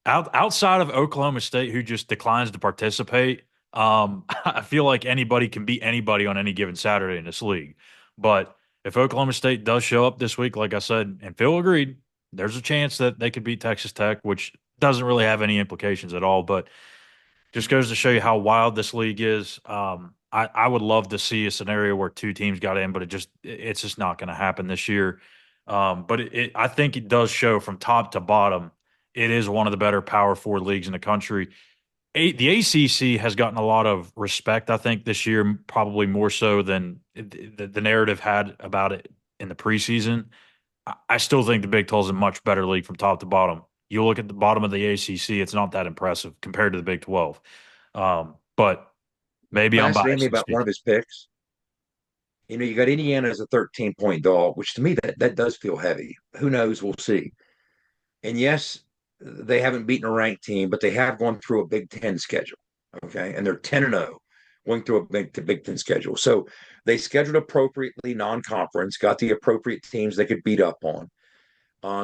Outside of Oklahoma State, who just declines to participate, I feel like anybody can beat anybody on any given Saturday in this league. But if Oklahoma State does show up this week, like I said, and Phil agreed, there's a chance that they could beat Texas Tech, which doesn't really have any implications at all. But just goes to show you how wild this league is. I would love to see a scenario where 2 teams got in, but it's just not going to happen this year. But I think it does show from top to bottom, it is one of the better Power 4 leagues in the country. The ACC has gotten a lot of respect, I think, this year, probably more so than the narrative had about it in the preseason. I still think the Big 12 is a much better league from top to bottom. You look at the bottom of the ACC, it's not that impressive compared to the Big 12. But maybe I'm biased. About one of his picks. You got Indiana as a 13-point dog, which to me that does feel heavy. Who knows? We'll see. And yes, they haven't beaten a ranked team, but they have gone through a Big 10 schedule. Okay, and they're 10-0, going through a Big 10 schedule. So they scheduled appropriately, non-conference, got the appropriate teams they could beat up on.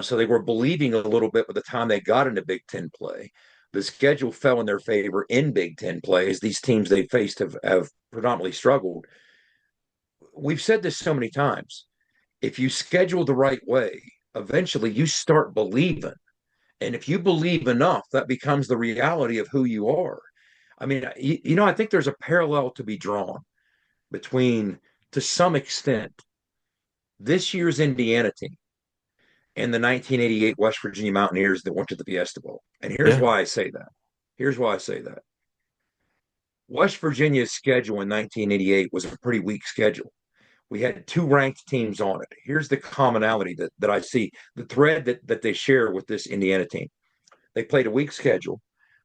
So they were believing a little bit by the time they got into Big 10 play. The schedule fell in their favor in Big 10 play as these teams they faced have predominantly struggled. We've said this so many times. If you schedule the right way, eventually you start believing. And if you believe enough, that becomes the reality of who you are. I mean, I think there's a parallel to be drawn between, to some extent, this year's Indiana team and the 1988 West Virginia Mountaineers that went to the Fiesta Bowl. And here's why I say that. West Virginia's schedule in 1988 was a pretty weak schedule. We had 2 ranked teams on it. Here's the commonality that I see, the thread that they share with this Indiana team. They played a weak schedule.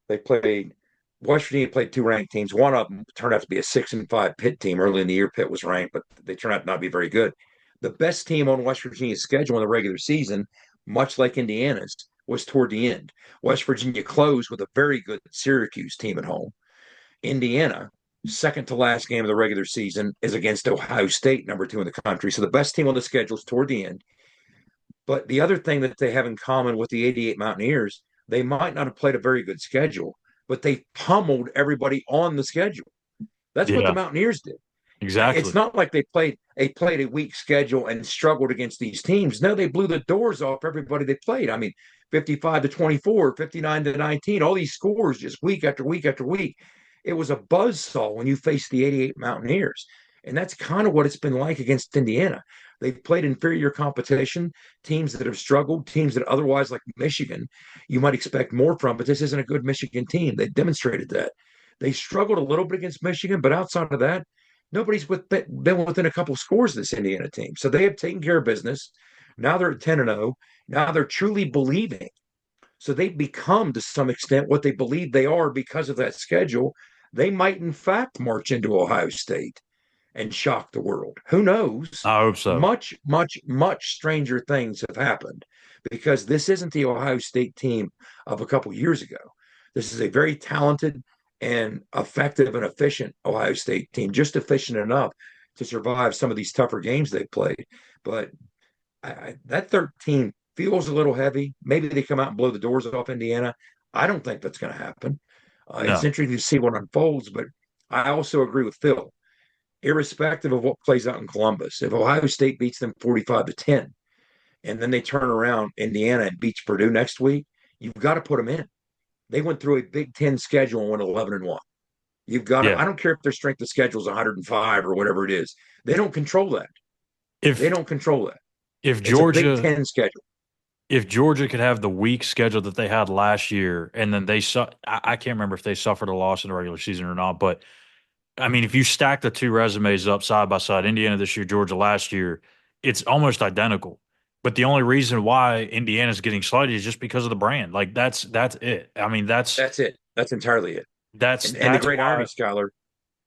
They played West Virginia played two ranked teams. One of them turned out to be a 6-5 Pitt team. Early in the year, Pitt was ranked, but they turned out not to be very good. The best team on West Virginia's schedule in the regular season, much like Indiana's, was toward the end. West Virginia closed with a very good Syracuse team at home. Indiana, second to last game of the regular season, is against Ohio State, number 2 in the country. So the best team on the schedule is toward the end. But the other thing that they have in common with the 88 Mountaineers, they might not have played a very good schedule, but they pummeled everybody on the schedule. That's what the Mountaineers did. Exactly. It's not like they played a weak schedule and struggled against these teams. No, they blew the doors off everybody they played. I mean, 55-24, 59-19, all these scores just week after week after week. It was a buzzsaw when you faced the 88 Mountaineers. And that's kind of what it's been like against Indiana. They've played inferior competition, teams that have struggled, teams that otherwise, like Michigan, you might expect more from, but this isn't a good Michigan team. They demonstrated that. They struggled a little bit against Michigan, but outside of that, nobody's been within a couple scores of this Indiana team. So they have taken care of business. Now they're at 10-0. Now they're truly believing. So they've become, to some extent, what they believe they are because of that schedule. They might, in fact, march into Ohio State and shock the world. Who knows? I hope so. Much, much, much stranger things have happened because this isn't the Ohio State team of a couple years ago. This is a very talented and effective and efficient Ohio State team, just efficient enough to survive some of these tougher games they've played. But that 13 feels a little heavy. Maybe they come out and blow the doors off Indiana. I don't think that's going to happen. No. It's interesting to see what unfolds, but I also agree with Phil. Irrespective of what plays out in Columbus, if Ohio State beats them 45-10, and then they turn around Indiana and beats Purdue next week, you've got to put them in. They went through a Big Ten schedule and went 11-1. You've got to, I don't care if their strength of schedule is 105 or whatever it is. They don't control that. They don't control that. If it's Georgia, a Big Ten schedule. If Georgia could have the weak schedule that they had last year, and then I can't remember if they suffered a loss in the regular season or not, but I mean, if you stack the two resumes up side by side, Indiana this year, Georgia last year, it's almost identical. But the only reason why Indiana's getting slighted is just because of the brand. Like that's it. I mean, that's it. That's entirely it. That's the great irony, Skyler.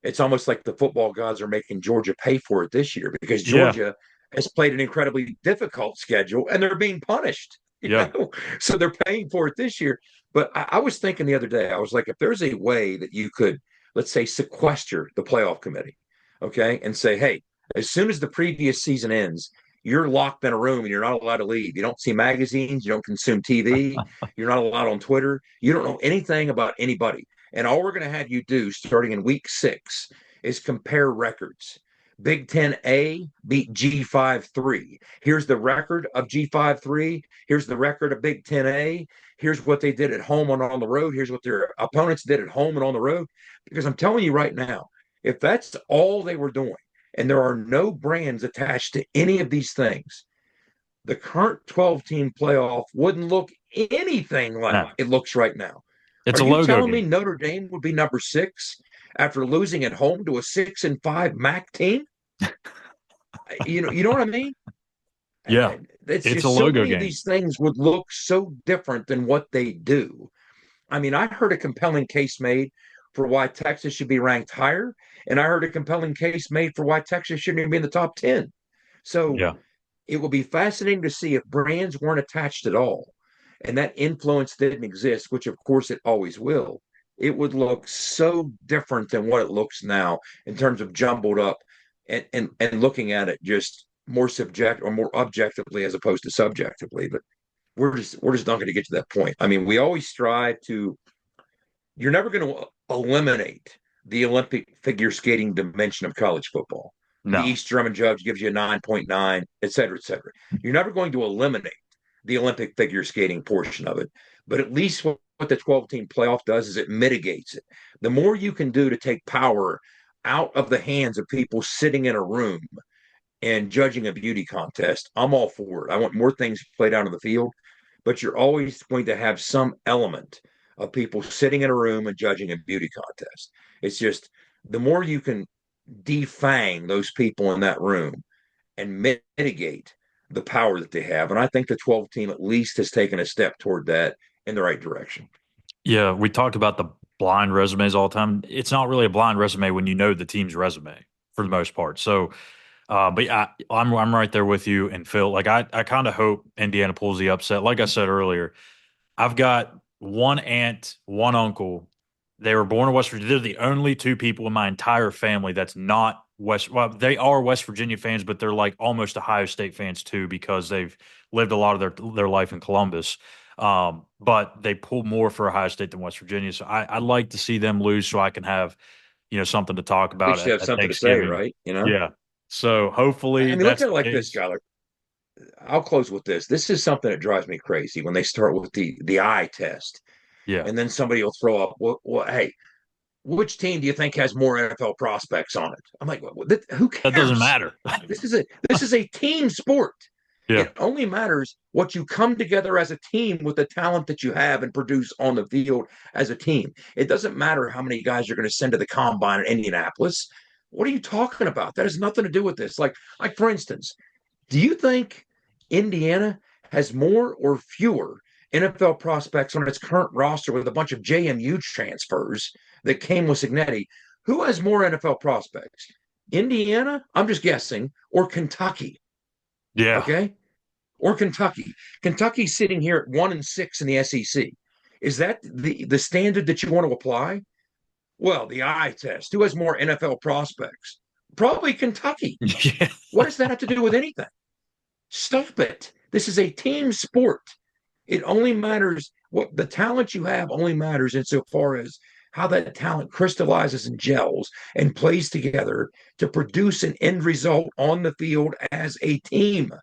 It's almost like the football gods are making Georgia pay for it this year because Georgia has played an incredibly difficult schedule and they're being punished. You know? So they're paying for it this year. But I was thinking the other day, I was like, if there's a way that you could, let's say, sequester the playoff committee, okay, and say, hey, as soon as the previous season ends, you're locked in a room and you're not allowed to leave. You don't see magazines, you don't consume TV, you're not allowed on Twitter, you don't know anything about anybody. And all we're going to have you do starting in week 6 is compare records. Big Ten A beat G5-3. Here's the record of G5-3. Here's the record of Big Ten A. Here's what they did at home and on the road. Here's what their opponents did at home and on the road. Because I'm telling you right now, if that's all they were doing, and there are no brands attached to any of these things, the current 12-team playoff wouldn't look anything like it looks right now. It's Are a you logo telling game. me Notre Dame would be number 6 after losing at home to a 6-5 MAC team? You know what I mean? Yeah, it's a so logo many game. of these things would look so different than what they do. I mean, I heard a compelling case made for why Texas should be ranked higher, and I heard a compelling case made for why Texas shouldn't even be in the top 10. So it will be fascinating to see if brands weren't attached at all, and that influence didn't exist, which of course it always will. It would look so different than what it looks now in terms of jumbled up and looking at it just more subject or more objectively as opposed to subjectively. But we're just not going to get to that point. I mean, we always strive to. You're never going to eliminate the Olympic figure skating dimension of college football. No. The East German judge gives you a 9.9, et cetera, et cetera. You're never going to eliminate the Olympic figure skating portion of it. But at least what the 12-team playoff does is it mitigates it. The more you can do to take power out of the hands of people sitting in a room and judging a beauty contest, I'm all for it. I want more things played out on the field, but you're always going to have some element of people sitting in a room and judging a beauty contest. It's just the more you can defang those people in that room and mitigate the power that they have. And I think the 12 team at least has taken a step toward that in the right direction. Yeah, we talked about the blind resumes all the time. It's not really a blind resume when you know the team's resume for the most part. So, but yeah, I'm right there with you and Phil. Like I kind of hope Indiana pulls the upset. Like I said earlier, I've got one aunt, one uncle. They were born in West Virginia. They're the only two people in my entire family that's not West. Well, they are West Virginia fans, but they're like almost Ohio State fans too because they've lived a lot of their life in Columbus. But they pull more for Ohio State than West Virginia. So I'd like to see them lose so I can have something to talk At about least you have at something to say, Thanksgiving. right? Yeah. So I hopefully mean, look that's at it the like this, case. Skyler. I'll close with this. This is something that drives me crazy when they start with the eye test, Yeah. and then somebody will throw up, well, hey, which team do you think has more NFL prospects on it? I'm like, who That doesn't cares? matter. This is a team sport. Yeah. It only matters what you come together as a team with the talent that you have and produce on the field as a team. It doesn't matter how many guys you're going to send to the combine in Indianapolis. What are you talking about? That has nothing to do with this. Like for instance, do you think Indiana has more or fewer NFL prospects on its current roster with a bunch of JMU transfers that came with Cincinnati? Who has more NFL prospects? Indiana, I'm just guessing, or Kentucky? Yeah. Okay, or Kentucky. Kentucky's sitting here at 1-6 in the SEC. Is that the standard that you want to apply? Well, the eye test. Who has more NFL prospects? Probably Kentucky. Yeah. What does that have to do with anything? Stop it. This is a team sport. It only matters what the talent you have only matters insofar as how that talent crystallizes and gels and plays together to produce an end result on the field as a team.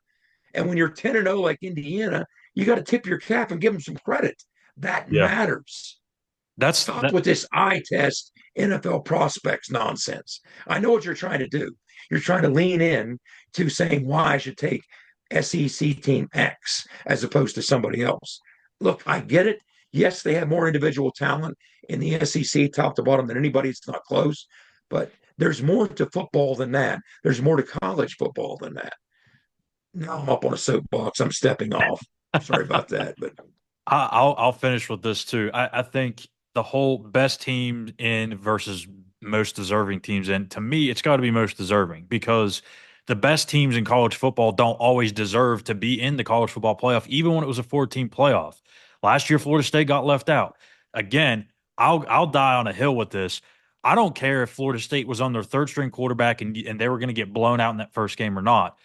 And when you're 10-0 like Indiana, you got to tip your cap and give them some credit. That Yeah. matters. That's Stop with this eye test NFL prospects nonsense. I know what you're trying to do. You're trying to lean in to saying why I should take SEC team X as opposed to somebody else. Look, I get it. Yes, they have more individual talent in the SEC top to bottom than anybody. It's not close, but there's more to football than that. There's more to college football than that. Now I'm up on a soapbox. I'm stepping off. Sorry about that, but I'll finish with this too. I think the whole best team in versus most deserving teams in, to me, it's got to be most deserving because the best teams in college football don't always deserve to be in the college football playoff, even when it was a 4-team playoff. Last year, Florida State got left out. Again, I'll die on a hill with this. I don't care if Florida State was on their third string quarterback and they were going to get blown out in that first game or not.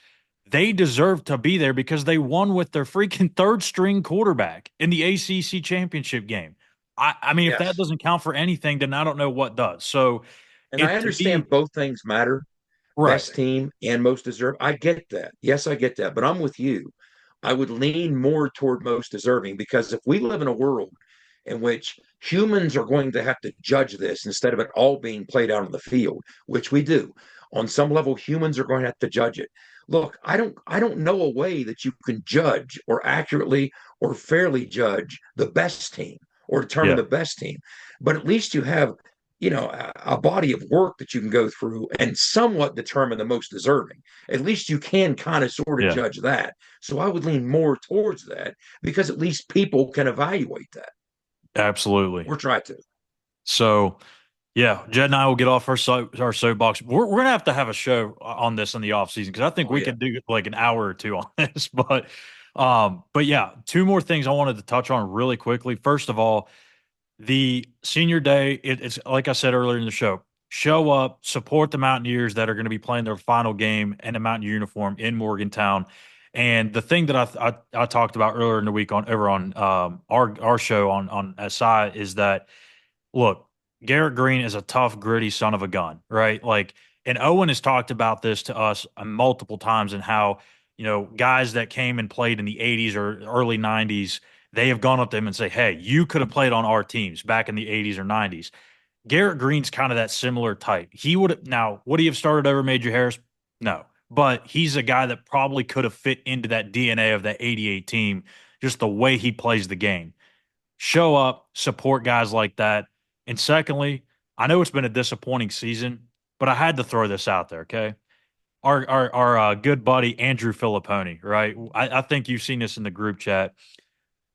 They deserve to be there because they won with their freaking third string quarterback in the ACC championship game. I mean, if that doesn't count for anything, then I don't know what does. So, and I understand both things matter, right? Best team and most deserving. I get that. Yes, I get that. But I'm with you. I would lean more toward most deserving because if we live in a world in which humans are going to have to judge this instead of it all being played out on the field, which we do, on some level, humans are going to have to judge it. Look, I don't know a way that you can judge or accurately or fairly judge the best team or determine the best team, but at least you have a body of work that you can go through and somewhat determine the most deserving. At least you can kind of sort of judge that. So I would lean more towards that because at least people can evaluate that. Absolutely. Or try to. So, yeah, Jed and I will get off our soapbox. We're going to have a show on this in the off season because I think we could do like an hour or two on this. But yeah, two more things I wanted to touch on really quickly. First of all, the senior day, it's like I said earlier in the show up, support the Mountaineers that are going to be playing their final game in a Mountain uniform in Morgantown. And the thing that I talked about earlier in the week over on our show on SI is that, look, Garrett Green is a tough, gritty son of a gun, right? Like, and Owen has talked about this to us multiple times and how, guys that came and played in the 80s or early 90s, they have gone up to him and say, hey, you could have played on our teams back in the 80s or 90s. Garrett Green's kind of that similar type. Would he have started over Major Harris? No. But he's a guy that probably could have fit into that DNA of that 88 team, just the way he plays the game. Show up, support guys like that. And secondly, I know it's been a disappointing season, but I had to throw this out there, okay? Our good buddy, Andrew Filipponi, right? I think you've seen this in the group chat.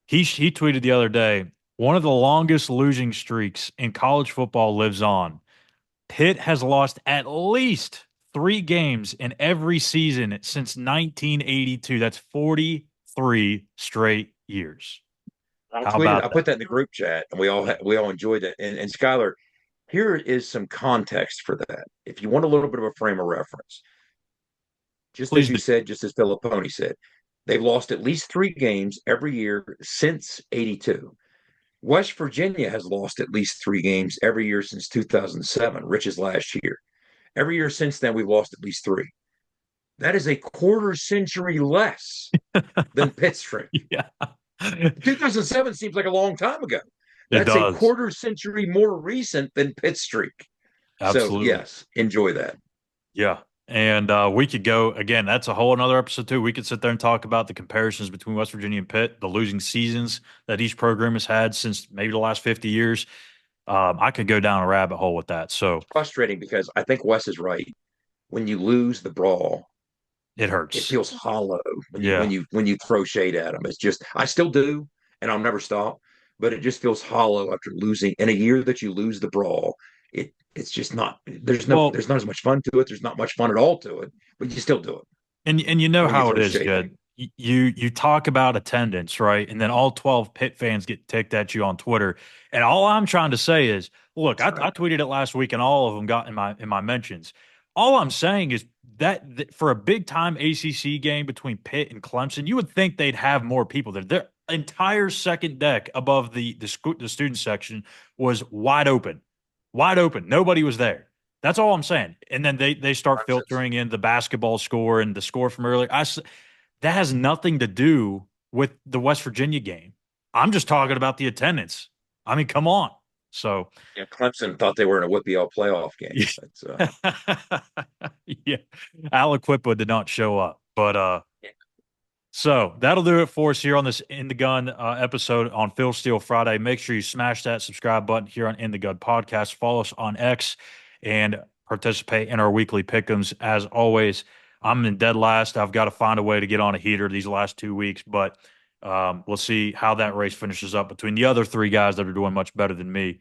He tweeted the other day, One of the longest losing streaks in college football lives on. Pitt has lost at least 3 games in every season since 1982. That's 43 straight years. I put that in the group chat, and we all enjoyed it. And Skylar, here is some context for that. If you want a little bit of a frame of reference, just as you said, just as Filipponi said, they've lost at least 3 games every year since 82. West Virginia has lost at least 3 games every year since 2007, Rich's last year. Every year since then, we've lost at least 3. That is a quarter century less than Pitt's streak. Yeah. 2007 seems like a long time ago. That's a quarter century more recent than Pitt's streak. Absolutely. So, yes, enjoy that. Yeah. And we could go, again, that's a whole another episode too. We could sit there and talk about the comparisons between West Virginia and Pitt, the losing seasons that each program has had since maybe the last 50 years. I could go down a rabbit hole with that. So it's frustrating because I think Wes is right. When you lose the brawl, it hurts. It feels hollow when you throw shade at them. It's just, I still do, and I'll never stop, but it just feels hollow after losing. In a year that you lose the brawl, it's just not, there's not as much fun to it. There's not much fun at all to it, but you still do it. And you know how it is, good. You talk about attendance, right? And then all 12 Pitt fans get ticked at you on Twitter. And all I'm trying to say is, look, I tweeted it last week and all of them got in my mentions. All I'm saying is that for a big-time ACC game between Pitt and Clemson, you would think they'd have more people there. Their entire second deck above the student section was wide open. Wide open. Nobody was there. That's all I'm saying. And then they start filtering in the basketball score and the score from earlier. That has nothing to do with the West Virginia game. I'm just talking about the attendance. I mean, come on. So yeah, Clemson thought they were in a WPIAL playoff game. Yeah, Aliquippa did not show up, but so that'll do it for us here on this In the Gun episode on Phil Steele Friday. Make sure you smash that subscribe button here on In the Gun Podcast. Follow us on X and participate in our weekly pick'ems. As always, I'm in dead last. I've got to find a way to get on a heater these last 2 weeks, but we'll see how that race finishes up between the other 3 guys that are doing much better than me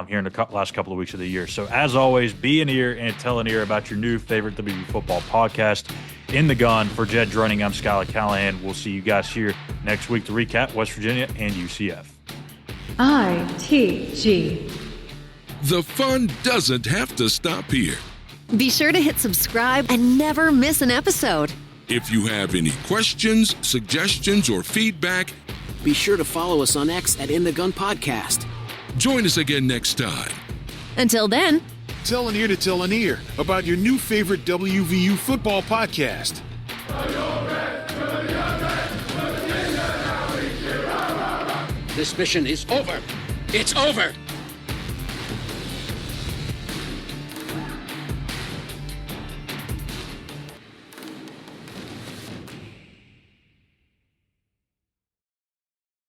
here in the last couple of weeks of the year. So as always, be an ear and tell an ear about your new favorite WV football podcast, In the Gun. For Jed Drunning, I'm Skylar Callahan. We'll see you guys here next week to recap West Virginia and UCF. ITG. The fun doesn't have to stop here. Be sure to hit subscribe and never miss an episode. If you have any questions, suggestions, or feedback, be sure to follow us on X at In the Gun Podcast. Join us again next time. Until then, tell an ear to tell an ear about your new favorite WVU football podcast. This mission is over. It's over.